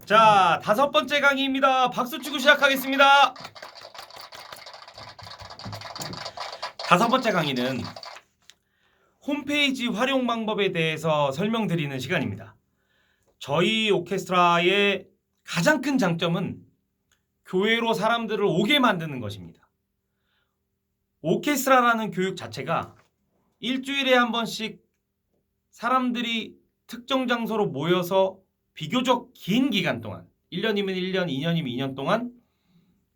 자, 5번째 강의입니다. 박수 치고 시작하겠습니다. 5번째 강의는 홈페이지 활용 방법에 대해서 설명드리는 시간입니다. 저희 오케스트라의 가장 큰 장점은 교회로 사람들을 오게 만드는 것입니다. 오케스트라라는 교육 자체가 일주일에 한 번씩 사람들이 특정 장소로 모여서 비교적 긴 기간 동안 1년이면 1년, 2년이면 2년 동안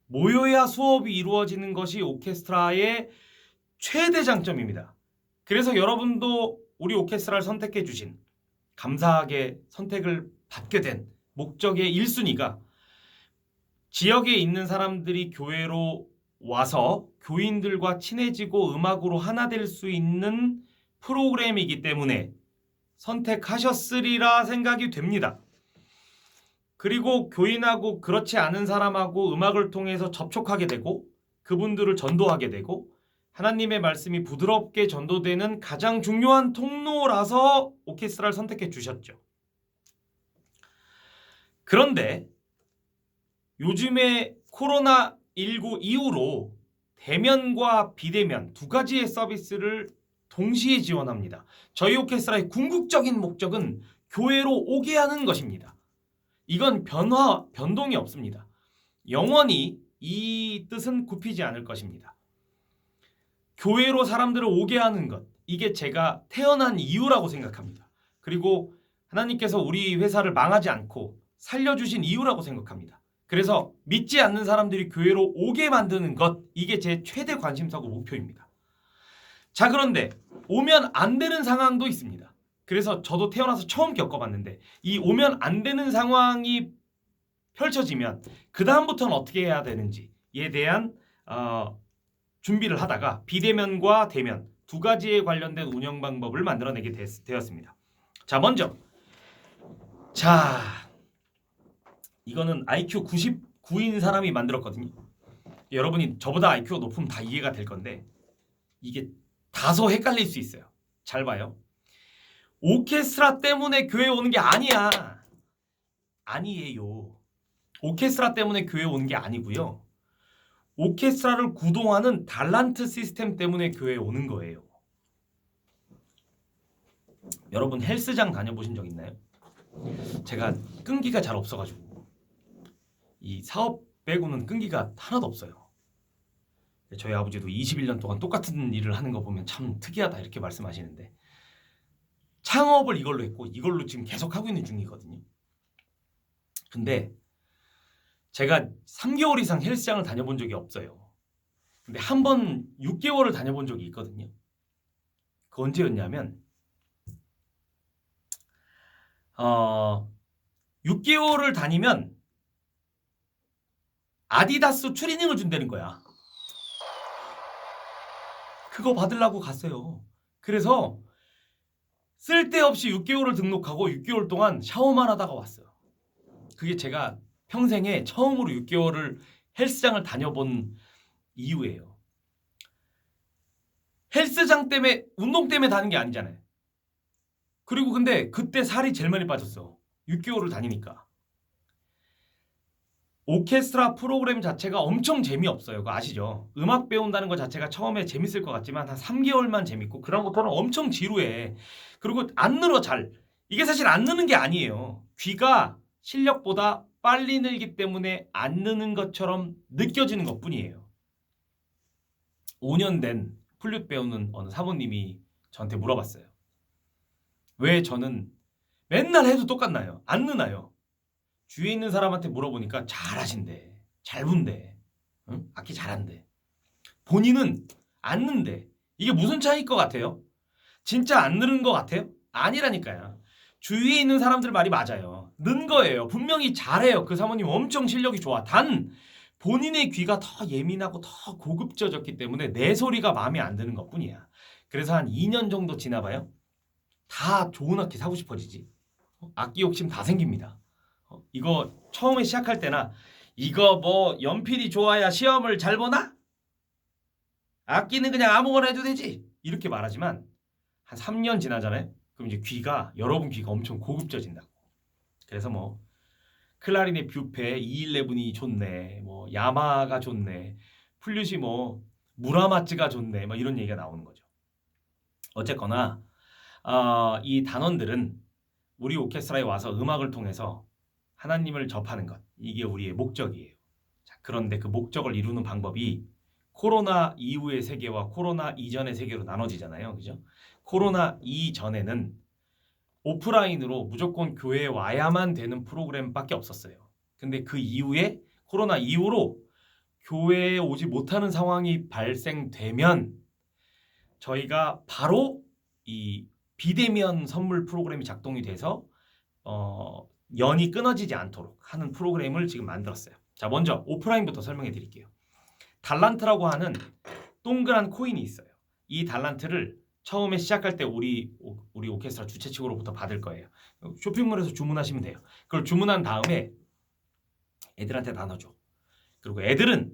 모여야 수업이 이루어지는 것이 오케스트라의 최대 장점입니다. 그래서 여러분도 우리 오케스트라를 선택해 주신, 감사하게 선택을 받게 된 목적의 1순위가 지역에 있는 사람들이 교회로 와서 교인들과 친해지고 음악으로 하나 될 수 있는 프로그램이기 때문에 선택하셨으리라 생각이 됩니다. 그리고 교인하고 그렇지 않은 사람하고 음악을 통해서 접촉하게 되고 그분들을 전도하게 되고 하나님의 말씀이 부드럽게 전도되는 가장 중요한 통로라서 오케스트라를 선택해 주셨죠. 그런데 요즘에 코로나19 이후로 대면과 비대면 두 가지의 서비스를 동시에 지원합니다. 저희 오케스트라의 궁극적인 목적은 교회로 오게 하는 것입니다. 이건 변동이 없습니다. 영원히 이 뜻은 굽히지 않을 것입니다. 교회로 사람들을 오게 하는 것, 이게 제가 태어난 이유라고 생각합니다. 그리고 하나님께서 우리 회사를 망하지 않고 살려주신 이유라고 생각합니다. 그래서 믿지 않는 사람들이 교회로 오게 만드는 것, 이게 제 최대 관심사고 목표입니다. 자, 그런데 오면 안 되는 상황도 있습니다. 그래서 저도 태어나서 처음 겪어봤는데 이 오면 안 되는 상황이 펼쳐지면 그 다음부터는 어떻게 해야 되는지에 대한 준비를 하다가 비대면과 대면 두 가지에 관련된 운영 방법을 만들어내게 되었습니다. 자, 먼저 이거는 IQ 99인 사람이 만들었거든요. 여러분이 저보다 IQ가 높으면 다 이해가 될 건데 이게 다소 헷갈릴 수 있어요. 잘 봐요. 오케스트라 때문에 교회 오는 게 아니야. 아니에요. 오케스트라 때문에 교회 오는 게 아니고요. 오케스트라를 구동하는 달란트 시스템 때문에 교회에 오는 거예요. 여러분 헬스장 다녀보신 적 있나요? 제가 끈기가 잘 없어가지고 이 사업 빼고는 끈기가 하나도 없어요. 저희 아버지도 21년 동안 똑같은 일을 하는 거 보면 참 특이하다 이렇게 말씀하시는데 창업을 이걸로 했고 이걸로 지금 계속 하고 있는 중이거든요. 근데 제가 3개월 이상 헬스장을 다녀본 적이 없어요. 근데 한 번 6개월을 다녀본 적이 있거든요. 그 언제였냐면 6개월을 다니면 아디다스 추리닝을 준다는 거야. 그거 받으려고 갔어요. 그래서 쓸데없이 6개월을 등록하고 6개월 동안 샤워만 하다가 왔어요. 그게 제가 평생에 처음으로 6개월을 헬스장을 다녀본 이유예요. 헬스장 때문에 운동 때문에 다니는 게 아니잖아요. 그리고 근데 그때 살이 제일 많이 빠졌어. 6개월을 다니니까. 오케스트라 프로그램 자체가 엄청 재미없어요. 그거 아시죠? 음악 배운다는 것 자체가 처음에 재밌을 것 같지만 한 3개월만 재밌고 그다음부터는 엄청 지루해. 그리고 안 늘어 잘. 이게 사실 안 느는 게 아니에요. 귀가 실력보다 빨리 늘기 때문에 안 느는 것처럼 느껴지는 것뿐이에요. 5년 된 플룻 배우는 어느 사모님이 저한테 물어봤어요. 왜 저는 맨날 해도 똑같나요? 안 느나요? 주위에 있는 사람한테 물어보니까 잘하신대. 잘 분대. 응? 악기 잘한대. 본인은 안 는대. 이게 무슨 차이일 것 같아요? 진짜 안 느는 것 같아요? 아니라니까요. 주위에 있는 사람들 말이 맞아요. 는 거예요. 분명히 잘해요. 그 사모님 엄청 실력이 좋아. 단 본인의 귀가 더 예민하고 더 고급져졌기 때문에 내 소리가 마음에 안 드는 것뿐이야. 그래서 한 2년 정도 지나봐요. 다 좋은 악기 사고 싶어지지. 악기 욕심 다 생깁니다. 이거 처음에 시작할 때나 이거 뭐 연필이 좋아야 시험을 잘 보나? 악기는 그냥 아무거나 해도 되지. 이렇게 말하지만 한 3년 지나잖아요. 그럼 이제 여러분 귀가 엄청 고급져진다고. 그래서 뭐 클라리넷 뷔페, 211이 좋네, 뭐 야마가 좋네, 플룻이 뭐 무라마츠가 좋네, 막 이런 얘기가 나오는 거죠. 어쨌거나 이 단원들은 우리 오케스트라에 와서 음악을 통해서 하나님을 접하는 것, 이게 우리의 목적이에요. 자, 그런데 그 목적을 이루는 방법이 코로나 이후의 세계와 코로나 이전의 세계로 나눠지잖아요. 그죠? 코로나 이전에는 오프라인으로 무조건 교회에 와야만 되는 프로그램밖에 없었어요. 근데 그 이후에 코로나 이후로 교회에 오지 못하는 상황이 발생되면 저희가 바로 이 비대면 선물 프로그램이 작동이 돼서 연이 끊어지지 않도록 하는 프로그램을 지금 만들었어요. 자, 먼저 오프라인부터 설명해 드릴게요. 달란트라고 하는 동그란 코인이 있어요. 이 달란트를 처음에 시작할 때 우리 오케스트라 주최 측으로부터 받을 거예요. 쇼핑몰에서 주문하시면 돼요. 그걸 주문한 다음에 애들한테 나눠줘. 그리고 애들은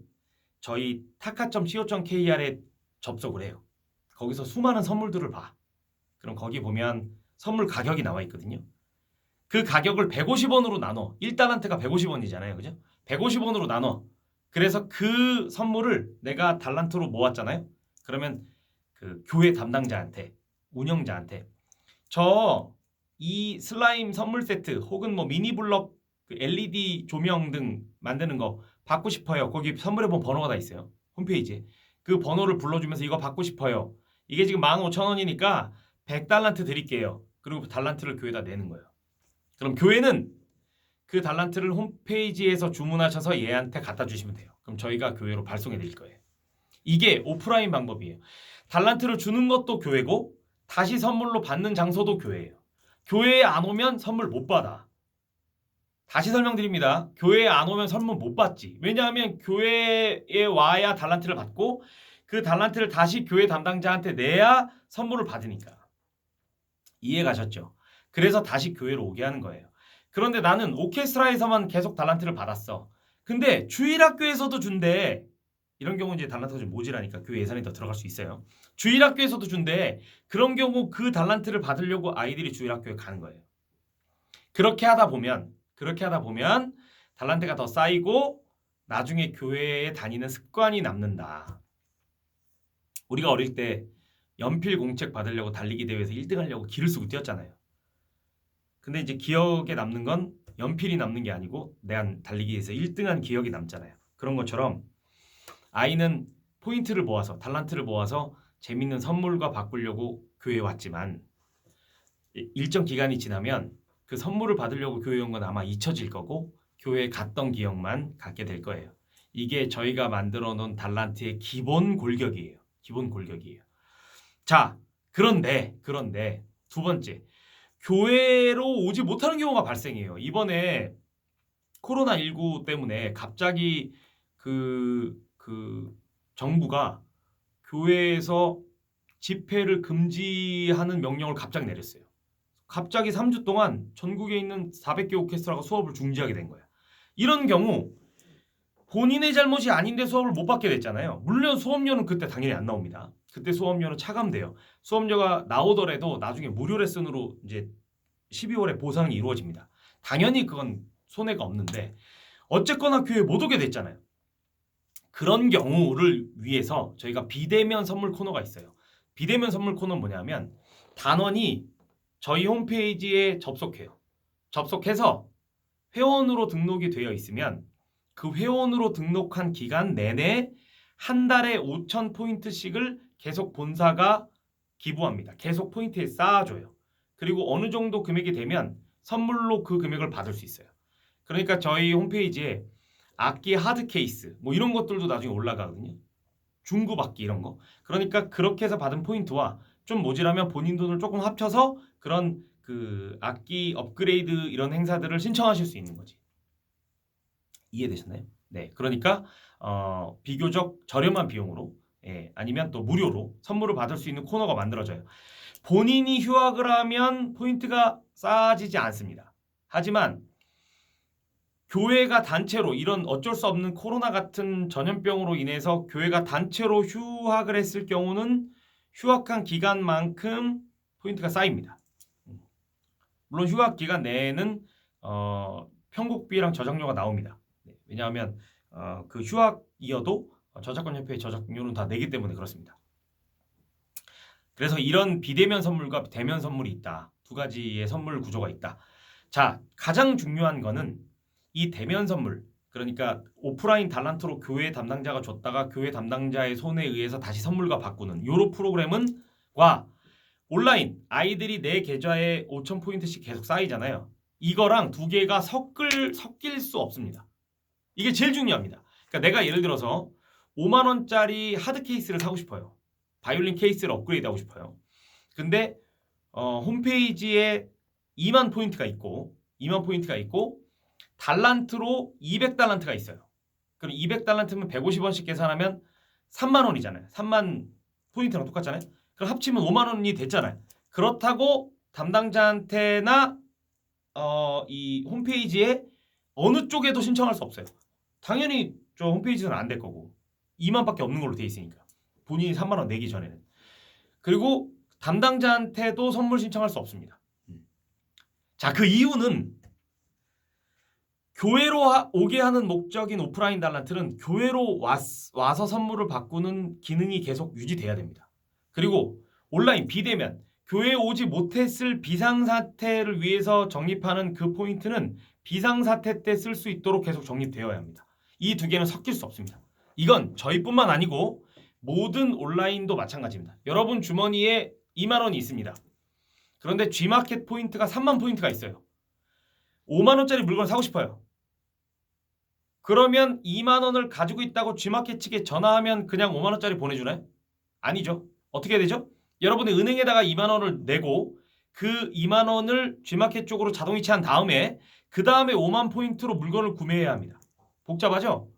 저희 taka.co.kr에 접속을 해요. 거기서 수많은 선물들을 봐. 그럼 거기 보면 선물 가격이 나와 있거든요. 그 가격을 150원으로 나눠. 1달란트가 150원이잖아요. 그죠? 150원으로 나눠. 그래서 그 선물을 내가 달란트로 모았잖아요. 그러면 그 교회 담당자한테, 운영자한테 저 이 슬라임 선물 세트 혹은 뭐 미니 블럭 그 LED 조명 등 만드는 거 받고 싶어요. 거기 선물해 본 번호가 다 있어요. 홈페이지에. 그 번호를 불러주면서 이거 받고 싶어요. 이게 지금 15,000원이니까 100달란트 드릴게요. 그리고 달란트를 교회에다 내는 거예요. 그럼 교회는 그 달란트를 홈페이지에서 주문하셔서 얘한테 갖다 주시면 돼요. 그럼 저희가 교회로 발송해 드릴 거예요. 이게 오프라인 방법이에요. 달란트를 주는 것도 교회고 다시 선물로 받는 장소도 교회예요. 교회에 안 오면 선물 못 받아. 다시 설명드립니다. 교회에 안 오면 선물 못 받지. 왜냐하면 교회에 와야 달란트를 받고 그 달란트를 다시 교회 담당자한테 내야 선물을 받으니까. 이해 가셨죠? 그래서 다시 교회로 오게 하는 거예요. 그런데 나는 오케스트라에서만 계속 달란트를 받았어. 근데 주일학교에서도 준대. 이런 경우 이제 달란트가 좀 모자라니까 교회 예산이 더 들어갈 수 있어요. 주일학교에서도 준대. 그런 경우 그 달란트를 받으려고 아이들이 주일학교에 가는 거예요. 그렇게 하다 보면 달란트가 더 쌓이고 나중에 교회에 다니는 습관이 남는다. 우리가 어릴 때 연필 공책 받으려고 달리기 대회에서 1등 하려고 기를 쓰고 뛰었잖아요. 근데 이제 기억에 남는 건 연필이 남는 게 아니고 내가 달리기에서 1등한 기억이 남잖아요. 그런 것처럼 아이는 포인트를 모아서 달란트를 모아서 재밌는 선물과 바꾸려고 교회에 왔지만 일정 기간이 지나면 그 선물을 받으려고 교회에 온 건 아마 잊혀질 거고 교회에 갔던 기억만 갖게 될 거예요. 이게 저희가 만들어 놓은 달란트의 기본 골격이에요. 기본 골격이에요. 자, 그런데 두 번째, 교회로 오지 못하는 경우가 발생해요. 이번에 코로나19 때문에 갑자기 그 정부가 교회에서 집회를 금지하는 명령을 갑자기 내렸어요. 갑자기 3주 동안 전국에 있는 400개 오케스트라가 수업을 중지하게 된 거야. 이런 경우 본인의 잘못이 아닌데 수업을 못 받게 됐잖아요. 물론 수업료는 그때 당연히 안 나옵니다. 그때 수업료는 차감돼요. 수업료가 나오더라도 나중에 무료 레슨으로 이제 12월에 보상이 이루어집니다. 당연히 그건 손해가 없는데 어쨌거나 교회에 못 오게 됐잖아요. 그런 경우를 위해서 저희가 비대면 선물 코너가 있어요. 비대면 선물 코너는 뭐냐면 단원이 저희 홈페이지에 접속해요. 접속해서 회원으로 등록이 되어 있으면 그 회원으로 등록한 기간 내내 한 달에 5,000포인트씩을 계속 본사가 기부합니다. 계속 포인트에 쌓아줘요. 그리고 어느 정도 금액이 되면 선물로 그 금액을 받을 수 있어요. 그러니까 저희 홈페이지에 악기 하드 케이스 뭐 이런 것들도 나중에 올라가거든요. 중급 악기 이런 거. 그러니까 그렇게 해서 받은 포인트와 좀 모자라면 본인 돈을 조금 합쳐서 그런 그 악기 업그레이드 이런 행사들을 신청하실 수 있는 거지. 이해되셨나요? 네. 그러니까 비교적 저렴한 비용으로 아니면 또 무료로 선물을 받을 수 있는 코너가 만들어져요. 본인이 휴학을 하면 포인트가 쌓아지지 않습니다. 하지만 교회가 단체로 이런 어쩔 수 없는 코로나 같은 전염병으로 인해서 교회가 단체로 휴학을 했을 경우는 휴학한 기간만큼 포인트가 쌓입니다. 물론 휴학 기간 내에는 편곡비랑 저작료가 나옵니다. 네, 왜냐하면 그 휴학이어도 저작권 협회의 저작료는 다 내기 때문에 그렇습니다. 그래서 이런 비대면 선물과 대면 선물이 있다. 두 가지의 선물 구조가 있다. 자, 가장 중요한 거는 이 대면 선물, 그러니까 오프라인 달란트로 교회 담당자가 줬다가 교회 담당자의 손에 의해서 다시 선물과 바꾸는 요런 프로그램은 과 온라인 아이들이 내 계좌에 5,000포인트씩 계속 쌓이잖아요. 이거랑 두 개가 섞일 수 없습니다. 이게 제일 중요합니다. 그러니까 내가 예를 들어서 5만 원짜리 하드 케이스를 사고 싶어요. 바이올린 케이스를 업그레이드 하고 싶어요. 근데 홈페이지에 2만 포인트가 있고 달란트로 200달란트가 있어요. 그럼 200달란트면 150원씩 계산하면 3만 원이잖아요. 3만 포인트랑 똑같잖아요. 그럼 합치면 5만 원이 됐잖아요. 그렇다고 담당자한테나 이 홈페이지에 어느 쪽에도 신청할 수 없어요. 당연히 저 홈페이지는 안 될 거고 2만밖에 없는 걸로 돼 있으니까 본인이 3만 원 내기 전에는. 그리고 담당자한테도 선물 신청할 수 없습니다. 자, 그 이유는 교회로 오게 하는 목적인 오프라인 달란트는 교회로 와서 선물을 바꾸는 기능이 계속 유지돼야 됩니다. 그리고 온라인 비대면 교회에 오지 못했을 비상사태를 위해서 적립하는 그 포인트는 비상사태 때 쓸 수 있도록 계속 적립되어야 합니다. 이 두 개는 섞일 수 없습니다. 이건 저희뿐만 아니고 모든 온라인도 마찬가지입니다. 여러분 주머니에 2만 원이 있습니다. 그런데 G마켓 포인트가 3만 포인트가 있어요. 5만 원짜리 물건을 사고 싶어요. 그러면 2만 원을 가지고 있다고 G마켓 측에 전화하면 그냥 5만 원짜리 보내주나요? 아니죠. 어떻게 되죠? 여러분이 은행에다가 2만 원을 내고 그 2만 원을 G마켓 쪽으로 자동 이체한 다음에 그 다음에 5만 포인트로 물건을 구매해야 합니다. 복잡하죠?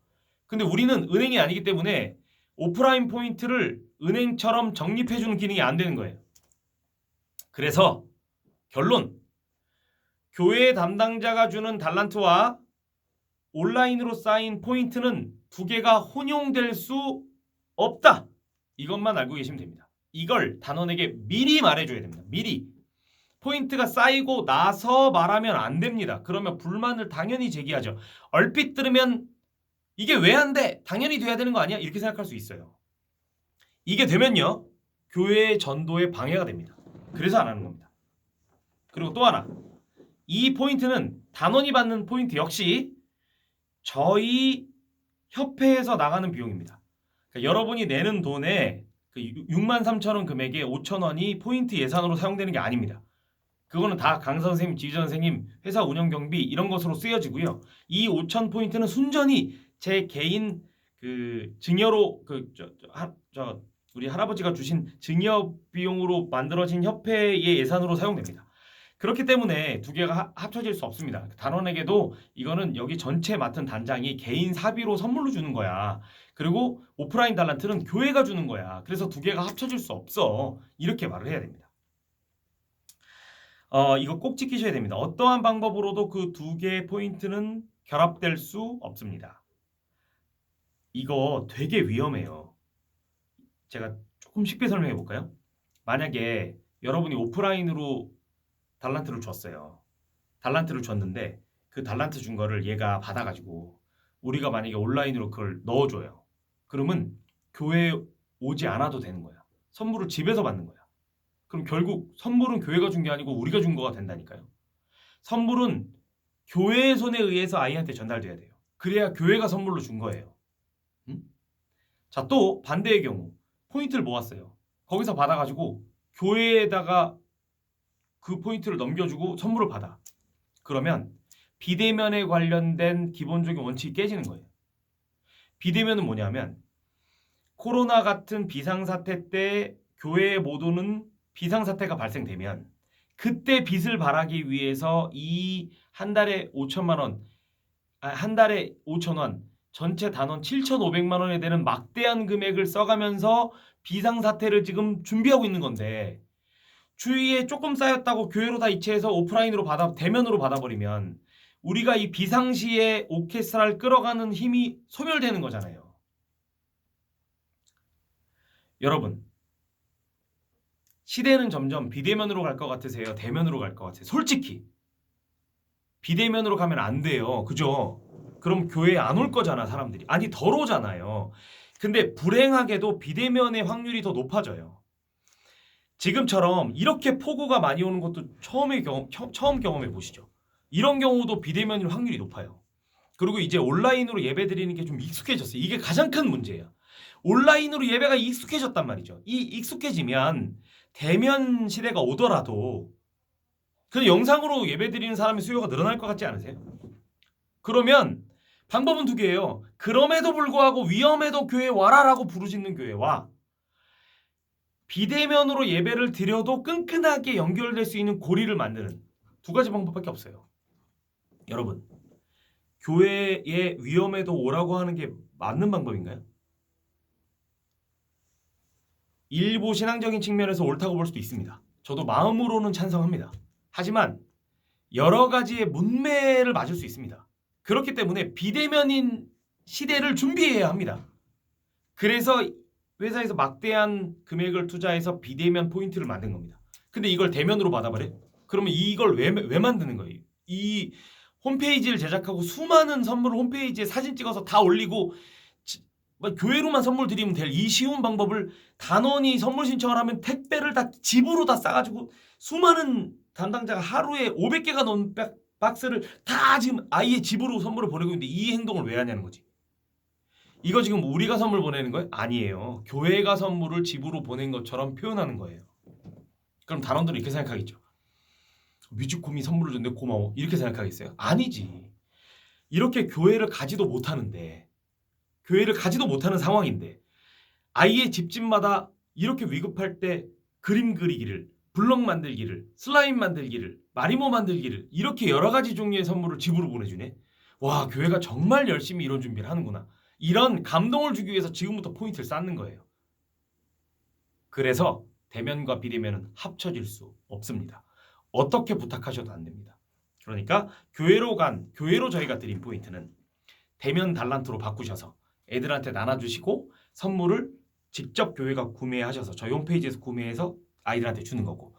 근데 우리는 은행이 아니기 때문에 오프라인 포인트를 은행처럼 적립해주는 기능이 안 되는 거예요. 그래서 결론, 교회 담당자가 주는 달란트와 온라인으로 쌓인 포인트는 두 개가 혼용될 수 없다. 이것만 알고 계시면 됩니다. 이걸 단원에게 미리 말해줘야 됩니다. 미리. 포인트가 쌓이고 나서 말하면 안 됩니다. 그러면 불만을 당연히 제기하죠. 얼핏 들으면 이게 왜 안 돼? 당연히 돼야 되는 거 아니야? 이렇게 생각할 수 있어요. 이게 되면요, 교회의 전도에 방해가 됩니다. 그래서 안 하는 겁니다. 그리고 또 하나, 이 포인트는 단원이 받는 포인트 역시 저희 협회에서 나가는 비용입니다. 그러니까 여러분이 내는 돈에 그 63,000원 금액의 5,000원이 포인트 예산으로 사용되는 게 아닙니다. 그거는 다 강사 선생님, 지휘자 선생님, 회사 운영 경비 이런 것으로 쓰여지고요. 이 5,000 포인트는 순전히 제 개인 그 증여로 우리 할아버지가 주신 증여 비용으로 만들어진 협회의 예산으로 사용됩니다. 그렇기 때문에 두 개가 합쳐질 수 없습니다. 단원에게도 이거는 여기 전체 맡은 단장이 개인 사비로 선물로 주는 거야. 그리고 오프라인 달란트는 교회가 주는 거야. 그래서 두 개가 합쳐질 수 없어. 이렇게 말을 해야 됩니다. 이거 꼭 지키셔야 됩니다. 어떠한 방법으로도 그 두 개의 포인트는 결합될 수 없습니다. 이거 되게 위험해요. 제가 조금 쉽게 설명해 볼까요? 만약에 여러분이 오프라인으로 달란트를 줬어요. 달란트를 줬는데 그 달란트 준 거를 얘가 받아가지고 우리가 만약에 온라인으로 그걸 넣어줘요. 그러면 교회에 오지 않아도 되는 거야. 선물을 집에서 받는 거야. 그럼 결국 선물은 교회가 준 게 아니고 우리가 준 거가 된다니까요. 선물은 교회의 손에 의해서 아이한테 전달돼야 돼요. 그래야 교회가 선물로 준 거예요. 응? 자, 또 반대의 경우 포인트를 모았어요. 거기서 받아가지고 교회에다가 그 포인트를 넘겨주고 선물을 받아. 그러면 비대면에 관련된 기본적인 원칙이 깨지는 거예요. 비대면은 뭐냐면 코로나 같은 비상사태 때 교회에 못 오는 비상사태가 발생되면 그때 빚을 발하기 위해서 이 한 달에 5천만 원, 한 달에 5천 원, 전체 단원 7,500만 원에 되는 막대한 금액을 써가면서 비상사태를 지금 준비하고 있는 건데 주위에 조금 쌓였다고 교회로 다 이체해서 오프라인으로 대면으로 받아버리면 우리가 이 비상시에 오케스트라를 끌어가는 힘이 소멸되는 거잖아요. 여러분, 시대는 점점 비대면으로 갈 것 같으세요? 대면으로 갈 것 같으세요? 솔직히 비대면으로 가면 안 돼요. 그죠? 그럼 교회에 안 올 거잖아, 사람들이. 아니, 덜 오잖아요. 근데 불행하게도 비대면의 확률이 더 높아져요. 지금처럼 이렇게 폭우가 많이 오는 것도 처음 경험해 보시죠. 이런 경우도 비대면일 확률이 높아요. 그리고 이제 온라인으로 예배 드리는 게 좀 익숙해졌어요. 이게 가장 큰 문제예요. 온라인으로 예배가 익숙해졌단 말이죠. 이 익숙해지면 대면 시대가 오더라도 그 영상으로 예배 드리는 사람의 수요가 늘어날 것 같지 않으세요? 그러면 방법은 두 개예요. 그럼에도 불구하고 위험해도 교회 와라라고 부르짖는 교회와 비대면으로 예배를 드려도 끈끈하게 연결될 수 있는 고리를 만드는 두 가지 방법밖에 없어요. 여러분, 교회에 위험해도 오라고 하는 게 맞는 방법인가요? 일부 신앙적인 측면에서 옳다고 볼 수도 있습니다. 저도 마음으로는 찬성합니다. 하지만 여러 가지의 문매를 맞을 수 있습니다. 그렇기 때문에 비대면인 시대를 준비해야 합니다. 그래서 회사에서 막대한 금액을 투자해서 비대면 포인트를 만든 겁니다. 근데 이걸 대면으로 받아버려? 그러면 이걸 왜 만드는 거예요? 이 홈페이지를 제작하고 수많은 선물을 홈페이지에 사진 찍어서 다 올리고 교회로만 선물 드리면 될 이 쉬운 방법을 단원이 선물 신청을 하면 택배를 다 집으로 다 싸가지고 수많은 담당자가 하루에 500개가 넘는 박스를 다 지금 아이의 집으로 선물을 보내고 있는데 이 행동을 왜 하냐는 거지. 이거 지금 우리가 선물 보내는 거예요? 아니에요. 교회가 선물을 집으로 보낸 것처럼 표현하는 거예요. 그럼 단원들은 이렇게 생각하겠죠. 뮤직홈이 선물을 줬는데 고마워. 이렇게 생각하겠어요? 아니지. 이렇게 교회를 가지도 못하는데, 교회를 가지도 못하는 상황인데 아이의 집집마다 이렇게 위급할 때 그림 그리기를, 블럭 만들기를, 슬라임 만들기를, 마리모 만들기를 이렇게 여러 가지 종류의 선물을 집으로 보내주네. 와, 교회가 정말 열심히 이런 준비를 하는구나. 이런 감동을 주기 위해서 지금부터 포인트를 쌓는 거예요. 그래서 대면과 비대면은 합쳐질 수 없습니다. 어떻게 부탁하셔도 안 됩니다. 그러니까 교회로 저희가 드린 포인트는 대면 달란트로 바꾸셔서 애들한테 나눠주시고 선물을 직접 교회가 구매하셔서 저희 홈페이지에서 구매해서 아이들한테 주는 거고,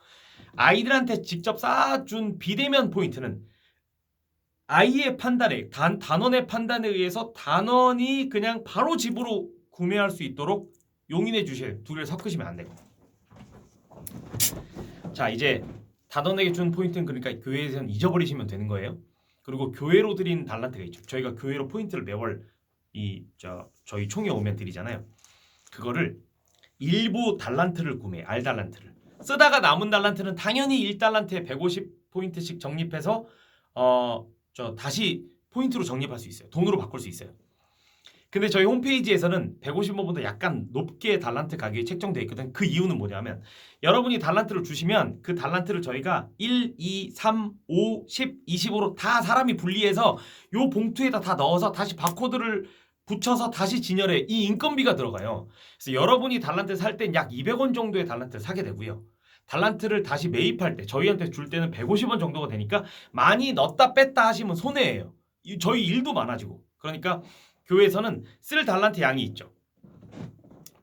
아이들한테 직접 쌓아준 비대면 포인트는 아이의 판단에 단원의 판단에 의해서 단원이 그냥 바로 집으로 구매할 수 있도록 용인해 주실 두 개를 섞으시면 안 되고. 자, 이제 단원에게 준 포인트는 그러니까 교회에서는 잊어버리시면 되는 거예요. 그리고 교회로 드린 달란트가 있죠. 저희가 교회로 포인트를 매월 저희 총회 오면 드리잖아요. 그거를 일부 달란트를 알달란트를 쓰다가 남은 달란트는 당연히 1달란트에 150포인트씩 적립해서 다시 포인트로 적립할 수 있어요. 돈으로 바꿀 수 있어요. 근데 저희 홈페이지에서는 150원보다 약간 높게 달란트 가격이 책정되어 있거든. 그 이유는 뭐냐면 여러분이 달란트를 주시면 그 달란트를 저희가 1, 2, 3, 5, 10, 20으로 다 사람이 분리해서 요 봉투에다 다 넣어서 다시 바코드를 붙여서 다시 진열해. 이 인건비가 들어가요. 그래서 여러분이 달란트 살 땐 약 200원 정도의 달란트를 사게 되고요. 달란트를 다시 매입할 때 저희한테 줄 때는 150원 정도가 되니까 많이 넣었다 뺐다 하시면 손해예요. 저희 일도 많아지고. 그러니까 교회에서는 쓸 달란트 양이 있죠.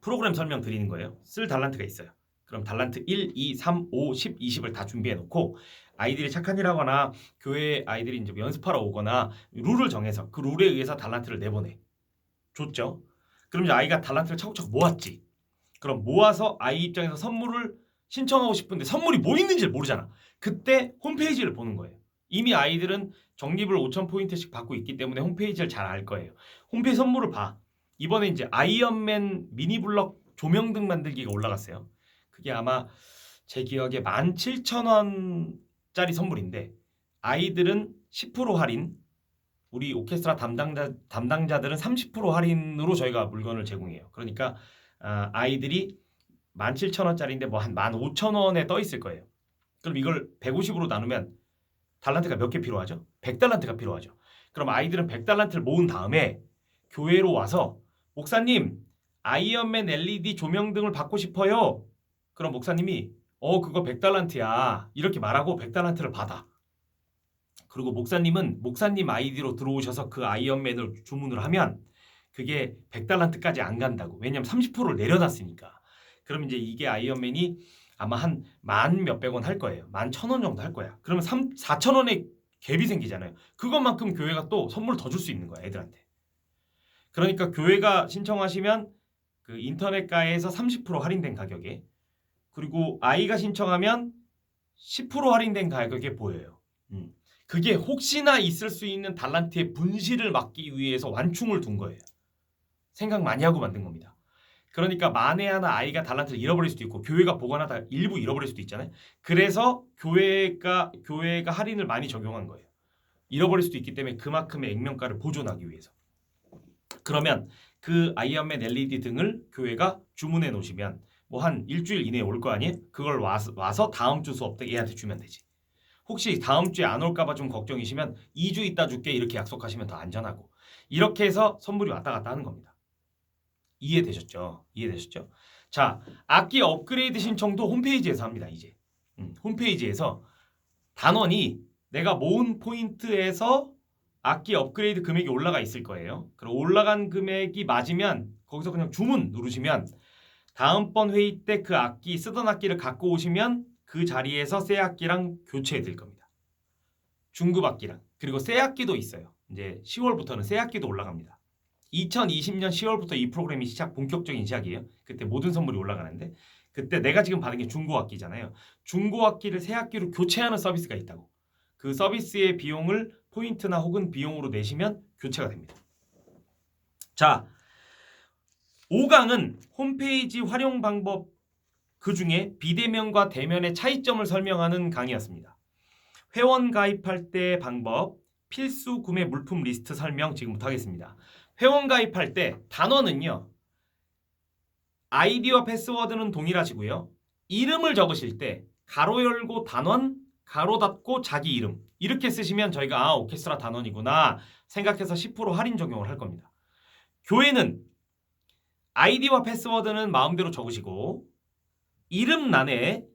프로그램 설명 드리는 거예요. 쓸 달란트가 있어요. 그럼 달란트 1, 2, 3, 5, 10, 20을 다 준비해 놓고 아이들이 착한 일 하거나 교회 아이들이 이제 연습하러 오거나 룰을 정해서 그 룰에 의해서 달란트를 내보내. 줬죠. 그럼 이제 아이가 달란트를 차곡차곡 모았지. 그럼 모아서 아이 입장에서 선물을 신청하고 싶은데 선물이 뭐 있는지를 모르잖아. 그때 홈페이지를 보는 거예요. 이미 아이들은 적립을 5,000포인트씩 받고 있기 때문에 홈페이지를 잘 알 거예요. 홈페이지 선물을 봐. 이번에 이제 아이언맨 미니블럭 조명등 만들기가 올라갔어요. 그게 아마 제 기억에 17,000원짜리 선물인데 아이들은 10% 할인, 우리 오케스트라 담당자들은 30% 할인으로 저희가 물건을 제공해요. 그러니까 아이들이 17,000원짜리인데 뭐 한 15,000원에 떠 있을 거예요. 그럼 이걸 150으로 나누면 달란트가 몇 개 필요하죠? 100달란트가 필요하죠. 그럼 아이들은 100달란트를 모은 다음에 교회로 와서 목사님, 아이언맨 LED 조명등을 받고 싶어요. 그럼 목사님이 그거 100달란트야. 이렇게 말하고 100달란트를 받아. 그리고 목사님은 목사님 아이디로 들어오셔서 그 아이언맨을 주문을 하면 그게 100달란트까지 안 간다고. 왜냐면 30%를 내려놨으니까. 그럼 이제 이게 아이언맨이 아마 한 만 몇백 원 할 거예요. 11,000원 정도 할 거야. 그러면 4,000원에 갭이 생기잖아요. 그것만큼 교회가 또 선물을 더 줄 수 있는 거야, 애들한테. 그러니까 교회가 신청하시면 그 인터넷가에서 30% 할인된 가격에, 그리고 아이가 신청하면 10% 할인된 가격에 보여요. 그게 혹시나 있을 수 있는 달란트의 분실을 막기 위해서 완충을 둔 거예요. 생각 많이 하고 만든 겁니다. 그러니까 만에 하나 아이가 달란트를 잃어버릴 수도 있고 교회가 보관하다 일부 잃어버릴 수도 있잖아요. 그래서 교회가 할인을 많이 적용한 거예요. 잃어버릴 수도 있기 때문에 그만큼의 액면가를 보존하기 위해서. 그러면 그 아이언맨 LED 등을 교회가 주문해 놓으시면 뭐 한 일주일 이내에 올 거 아니에요? 그걸 와서 다음 주 수업 때 얘한테 주면 되지. 혹시 다음 주에 안 올까 봐 좀 걱정이시면 2주 있다 줄게 이렇게 약속하시면 더 안전하고. 이렇게 해서 선물이 왔다 갔다 하는 겁니다. 이해되셨죠? 이해되셨죠? 자, 악기 업그레이드 신청도 홈페이지에서 합니다. 이제 홈페이지에서 단원이 내가 모은 포인트에서 악기 업그레이드 금액이 올라가 있을 거예요. 그럼 올라간 금액이 맞으면 거기서 그냥 주문 누르시면 다음번 회의 때 그 악기 쓰던 악기를 갖고 오시면 그 자리에서 새 악기랑 교체해 드릴 겁니다. 중급 악기랑. 그리고 새 악기도 있어요. 이제 10월부터는 새 악기도 올라갑니다. 2020년 10월부터 이 프로그램이 본격적인 시작이에요. 그때 모든 선물이 올라가는데 그때 내가 지금 받은 게 중고 악기잖아요. 중고 악기를 새 악기로 교체하는 서비스가 있다고. 그 서비스의 비용을 포인트나 혹은 비용으로 내시면 교체가 됩니다. 자, 5강은 홈페이지 활용 방법 그 중에 비대면과 대면의 차이점을 설명하는 강의였습니다. 회원 가입할 때 방법, 필수 구매 물품 리스트 설명 지금부터 하겠습니다. 회원 가입할 때 단원은요. 아이디와 패스워드는 동일하시고요. 이름을 적으실 때 가로 열고 단원, 가로 닫고 자기 이름 이렇게 쓰시면 저희가 오케스트라 단원이구나 생각해서 10% 할인 적용을 할 겁니다. 교회는 아이디와 패스워드는 마음대로 적으시고 이름란에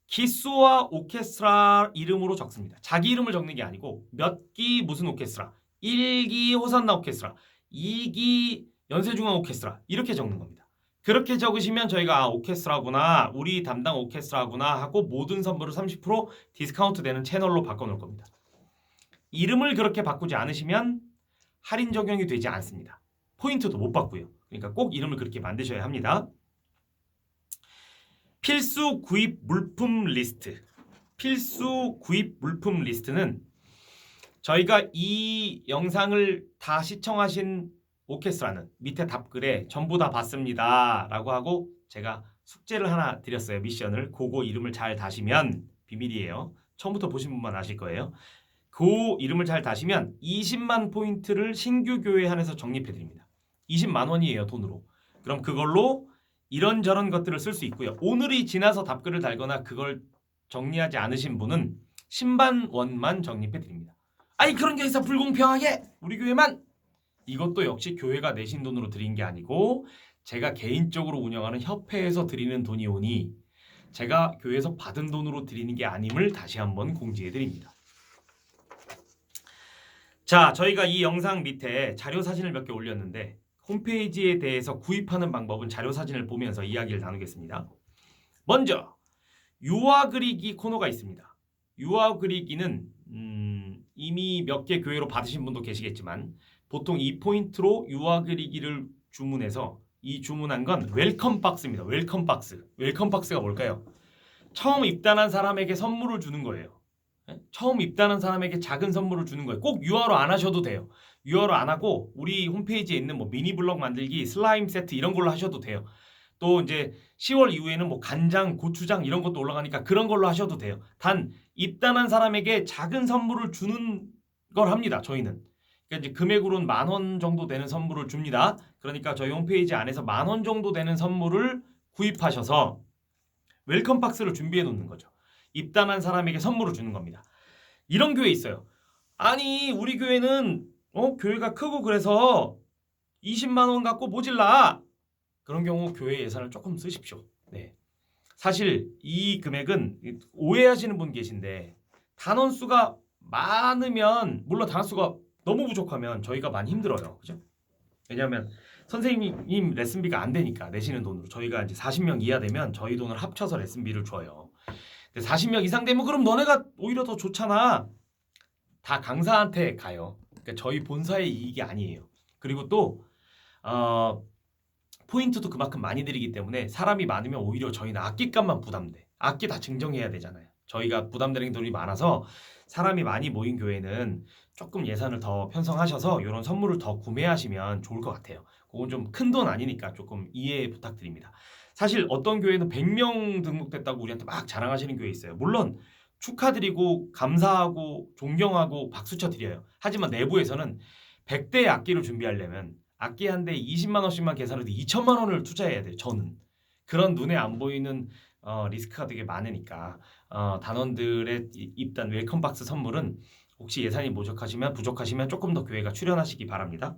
기수와 오케스트라 이름으로 적습니다. 자기 이름을 적는 게 아니고 몇 기 무슨 오케스트라, 1기 호산나 오케스트라, 2기 연세중앙 오케스트라 이렇게 적는 겁니다. 그렇게 적으시면 저희가 오케스트라구나, 우리 담당 오케스트라구나 하고 모든 선물을 30% 디스카운트 되는 채널로 바꿔놓을 겁니다. 이름을 그렇게 바꾸지 않으시면 할인 적용이 되지 않습니다. 포인트도 못 받고요. 그러니까 꼭 이름을 그렇게 만드셔야 합니다. 필수 구입 물품 리스트. 필수 구입 물품 리스트는 저희가 이 영상을 다 시청하신 오케스트라는 밑에 답글에 전부 다 봤습니다 라고 하고 제가 숙제를 하나 드렸어요. 미션을. 그거 이름을 잘 다시면 비밀이에요. 처음부터 보신 분만 아실 거예요. 그 이름을 잘 다시면 20만 포인트를 신규 교회 한해서 적립해 드립니다. 20만 원이에요, 돈으로. 그럼 그걸로 이런저런 것들을 쓸 수 있고요. 오늘이 지나서 답글을 달거나 그걸 정리하지 않으신 분은 10만 원만 적립해 드립니다. 아니 그런 게 있어 불공평하게 우리 교회만. 이것도 역시 교회가 내신 돈으로 드린 게 아니고 제가 개인적으로 운영하는 협회에서 드리는 돈이 오니 제가 교회에서 받은 돈으로 드리는 게 아님을 다시 한번 공지해 드립니다. 자, 저희가 이 영상 밑에 자료 사진을 몇 개 올렸는데 홈페이지에 대해서 구입하는 방법은 자료 사진을 보면서 이야기를 나누겠습니다. 먼저 유아 그리기 코너가 있습니다. 유아 그리기는 이미 몇 개 교회로 받으신 분도 계시겠지만 보통 이 포인트로 유아 그리기를 주문해서 이 주문한 건 웰컴 박스입니다. 웰컴 박스. 웰컴 박스가 뭘까요? 처음 입단한 사람에게 선물을 주는 거예요. 처음 입단한 사람에게 작은 선물을 주는 거예요. 꼭 유아로 안 하셔도 돼요. 유아로 안 하고 우리 홈페이지에 있는 뭐 미니 블럭 만들기, 슬라임 세트 이런 걸로 하셔도 돼요. 또 이제 10월 이후에는 뭐 간장, 고추장 이런 것도 올라가니까 그런 걸로 하셔도 돼요. 단 입단한 사람에게 작은 선물을 주는 걸 합니다. 저희는. 그러니까 이제 금액으로는 10,000원 정도 되는 선물을 줍니다. 그러니까 저희 홈페이지 안에서 10,000원 정도 되는 선물을 구입하셔서 웰컴 박스를 준비해 놓는 거죠. 입단한 사람에게 선물을 주는 겁니다. 이런 교회 있어요. 아니 우리 교회는 교회가 크고 그래서 20만 원 갖고 모질라. 그런 경우 교회 예산을 조금 쓰십시오. 네. 사실 이 금액은 오해하시는 분 계신데 단원 수가 많으면 물론 단원 수가 너무 부족하면 저희가 많이 힘들어요. 그죠? 왜냐하면 선생님 레슨비가 안 되니까 내시는 돈으로 저희가 이제 40명 이하 되면 저희 돈을 합쳐서 레슨비를 줘요. 40명 이상 되면 그럼 너네가 오히려 더 좋잖아. 다 강사한테 가요. 그러니까 저희 본사의 이익이 아니에요. 그리고 또 포인트도 그만큼 많이 드리기 때문에 사람이 많으면 오히려 저희는 악기값만 부담돼. 악기 다 증정해야 되잖아요. 저희가 부담되는 돈이 많아서 사람이 많이 모인 교회는 조금 예산을 더 편성하셔서 이런 선물을 더 구매하시면 좋을 것 같아요. 그건 좀 큰 돈 아니니까 조금 이해 부탁드립니다. 사실 어떤 교회는 100명 등록됐다고 우리한테 막 자랑하시는 교회 있어요. 물론 축하드리고 감사하고 존경하고 박수쳐 드려요. 하지만 내부에서는 100대의 악기를 준비하려면 악기 한 대에 20만 원씩만 계산해도 2천만 원을 투자해야 돼요. 저는 그런 눈에 안 보이는 리스크가 되게 많으니까 단원들의 입단 웰컴박스 선물은 혹시 예산이 부족하시면 조금 더 교회가 출연하시기 바랍니다.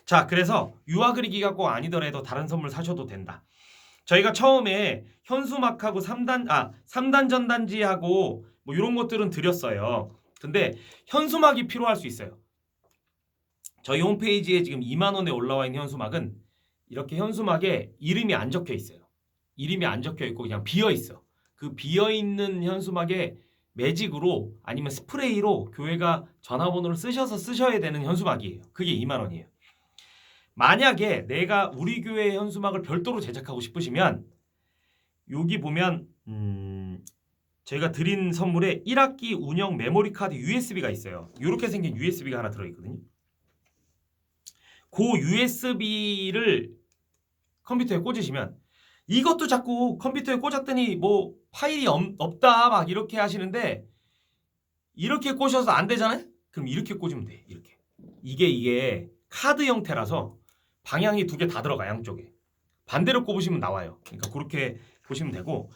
자, 그래서 유아 그리기가 꼭 아니더라도 다른 선물 사셔도 된다. 저희가 처음에 현수막하고 3단 전단지하고 뭐 이런 것들은 드렸어요. 근데 현수막이 필요할 수 있어요. 저희 홈페이지에 지금 2만 원에 올라와 있는 현수막은 이렇게 현수막에 이름이 안 적혀 있어요. 이름이 안 적혀 있고 그냥 비어 있어. 그 비어 있는 현수막에 매직으로 아니면 스프레이로 교회가 전화번호를 쓰셔야 되는 현수막이에요. 그게 2만 원이에요. 만약에 내가 우리 교회의 현수막을 별도로 제작하고 싶으시면 여기 보면 저희가 드린 선물에 1학기 운영 메모리 카드 USB가 있어요. 이렇게 생긴 USB가 하나 들어있거든요. 그 USB를 컴퓨터에 꽂으시면 이것도 자꾸 컴퓨터에 꽂았더니 뭐 파일이 없다 막 이렇게 하시는데 이렇게 꽂아서 안 되잖아요? 그럼 이렇게 꽂으면 돼. 이렇게. 이게 카드 형태라서 방향이 두 개 다 들어가 양쪽에. 반대로 꼽으시면 나와요. 그러니까 그렇게 보시면 되고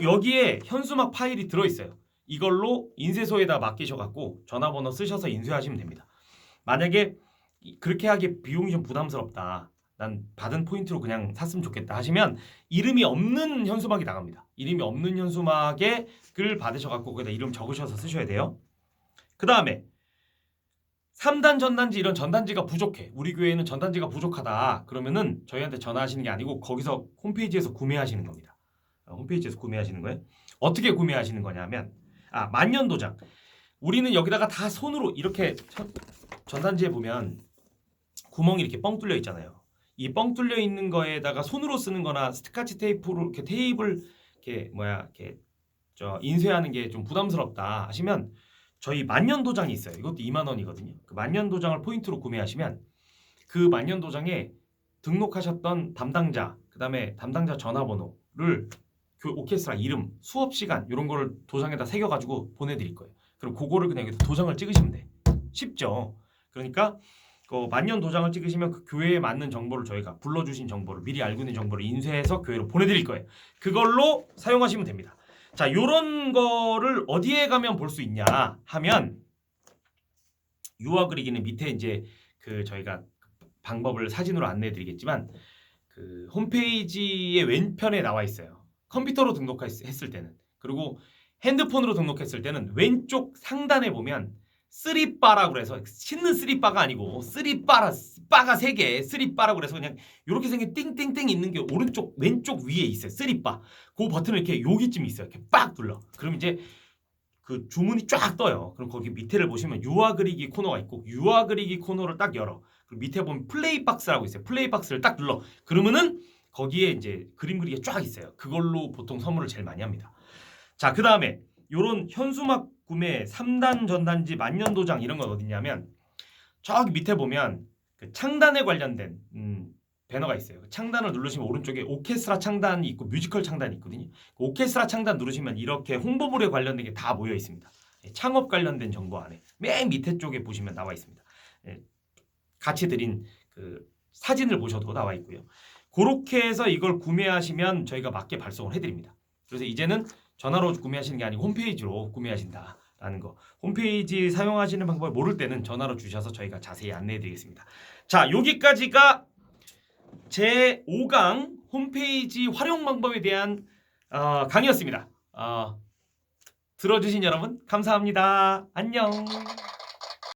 여기에 현수막 파일이 들어있어요. 이걸로 인쇄소에다 맡기셔갖고 전화번호 쓰셔서 인쇄하시면 됩니다. 만약에 그렇게 하기에 비용이 좀 부담스럽다. 난 받은 포인트로 그냥 샀으면 좋겠다 하시면 이름이 없는 현수막이 나갑니다. 이름이 없는 현수막에 글 받으셔갖고 거기다 이름 적으셔서 쓰셔야 돼요. 그 다음에 3단 전단지 이런 전단지가 부족해. 우리 교회는 전단지가 부족하다. 그러면은 저희한테 전화하시는 게 아니고 거기서 홈페이지에서 구매하시는 겁니다. 홈페이지에서 구매하시는 거예요. 어떻게 구매하시는 거냐면 만년도장. 우리는 여기다가 다 손으로 이렇게 전단지에 보면 구멍이 이렇게 뻥 뚫려 있잖아요. 이 뻥 뚫려 있는 거에다가 손으로 쓰는 거나 스카치 테이프로 이렇게 테이프를 이렇게 인쇄하는 게 좀 부담스럽다 하시면 저희 만년도장이 있어요. 이것도 2만 원이거든요. 그 만년도장을 포인트로 구매하시면 그 만년도장에 등록하셨던 담당자, 그 다음에 담당자 전화번호를 그 오케스트라 이름, 수업 시간 이런 거를 도장에다 새겨가지고 보내드릴 거예요. 그럼 그거를 그냥 여기다 도장을 찍으시면 돼. 쉽죠? 그러니까 그 만년 도장을 찍으시면 그 교회에 맞는 정보를 저희가 불러주신 정보를 미리 알고 있는 정보를 인쇄해서 교회로 보내드릴 거예요. 그걸로 사용하시면 됩니다. 자, 요런 거를 어디에 가면 볼 수 있냐 하면 유아 그리기는 밑에 이제 그 저희가 방법을 사진으로 안내해드리겠지만 그 홈페이지의 왼편에 나와 있어요. 컴퓨터로 등록했을 때는 그리고 핸드폰으로 등록했을 때는 왼쪽 상단에 보면 쓰리바라고 해서 씻는 쓰리바가 아니고 쓰리바라 바가 3개 쓰리바라고 해서 그냥 이렇게 생긴 띵띵띵 있는 게 오른쪽 왼쪽 위에 있어요. 쓰리바 그 버튼을 이렇게 여기쯤 있어요. 이렇게 빡 눌러. 그럼 이제 그 주문이 쫙 떠요. 그럼 거기 밑에를 보시면 유아 그리기 코너가 있고 유아 그리기 코너를 딱 열어. 그리고 밑에 보면 플레이 박스라고 있어요. 플레이 박스를 딱 눌러. 그러면은 거기에 이제 그림 그리기가 쫙 있어요. 그걸로 보통 선물을 제일 많이 합니다. 자, 그 다음에 요런 현수막 구매 3단 전단지 만년도장 이런 건 어디냐면 저기 밑에 보면 그 창단에 관련된 배너가 있어요. 그 창단을 누르시면 오른쪽에 오케스트라 창단이 있고 뮤지컬 창단이 있거든요. 그 오케스트라 창단 누르시면 이렇게 홍보물에 관련된 게 다 모여 있습니다. 창업 관련된 정보 안에 맨 밑에 쪽에 보시면 나와 있습니다. 같이 드린 그 사진을 보셔도 나와 있고요. 그렇게 해서 이걸 구매하시면 저희가 맞게 발송을 해드립니다. 그래서 이제는 전화로 구매하시는 게 아니고 홈페이지로 구매하신다라는 거. 홈페이지 사용하시는 방법을 모를 때는 전화로 주셔서 저희가 자세히 안내해드리겠습니다. 자, 여기까지가 제 5강 홈페이지 활용 방법에 대한 강의였습니다. 들어주신 여러분 감사합니다. 안녕.